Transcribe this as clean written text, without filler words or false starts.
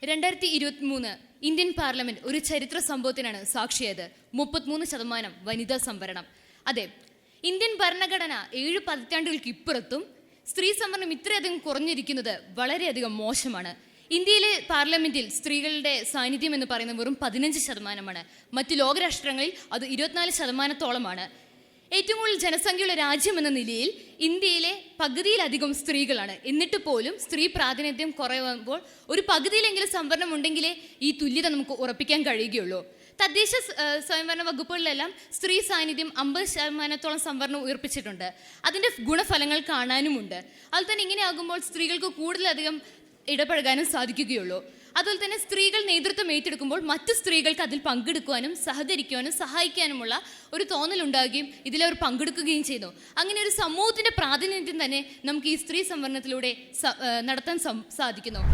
2023 Indian parliament ഒരു ചരിത്ര സംഭവത്തിനാണ് സാക്ഷിയായത്. 33% വനിതാ സംവരണം. അതെ, ഇന്ത്യൻ ഭരണഘടന 7 പതിറ്റാണ്ടുകൾക്ക് ഇപ്പുറത്തും സ്ത്രീ സംവരണം ഇത്രയധികം കുറഞ്ഞിരിക്കുന്നത് വളരെയധികം മോശമാണ്. ഇന്ത്യയിലെ പാർലമെന്റിൽ സ്ത്രീകളുടെ സാന്നിധ്യം എന്ന് പറയുന്നത് വെറും 15%. മറ്റ് ലോകരാഷ്ട്രങ്ങളിൽ അത് 24%. ഏറ്റവും കൂടുതൽ ജനസംഖ്യയുള്ള രാജ്യം എന്ന നിലയിൽ ഇന്ത്യയിലെ പകുതിയിലധികം സ്ത്രീകളാണ്. എന്നിട്ട് പോലും സ്ത്രീ പ്രാതിനിധ്യം കുറയുമ്പോൾ ഒരു പകുതിയിലെങ്കിലും സംവരണം ഉണ്ടെങ്കിലേ ഈ തുല്യത നമുക്ക് ഉറപ്പിക്കാൻ കഴിയുകയുള്ളൂ. തദ്ദേശ സ്വയംഭരണ വകുപ്പുകളിലെല്ലാം സ്ത്രീ സാന്നിധ്യം 50% സംവരണം ഉയർപ്പിച്ചിട്ടുണ്ട്. അതിൻ്റെ ഗുണഫലങ്ങൾ കാണാനുമുണ്ട്. അതുപോലെ തന്നെ ഇങ്ങനെയാകുമ്പോൾ സ്ത്രീകൾക്ക് കൂടുതലധികം ഇടപഴകാനും സാധിക്കുകയുള്ളൂ. അതുപോലെ തന്നെ സ്ത്രീകൾ നേതൃത്വം ഏറ്റെടുക്കുമ്പോൾ മറ്റ് സ്ത്രീകൾക്ക് അതിൽ പങ്കെടുക്കുവാനും സഹകരിക്കുവാനും സഹായിക്കാനുമുള്ള ഒരു തോന്നലുണ്ടാകുകയും ഇതിലവർ പങ്കെടുക്കുകയും ചെയ്യുന്നു. അങ്ങനെ ഒരു സമൂഹത്തിൻ്റെ പ്രാതിനിധ്യം തന്നെ നമുക്ക് ഈ സ്ത്രീ സംവരണത്തിലൂടെ നടത്താൻ സാധിക്കുന്നു.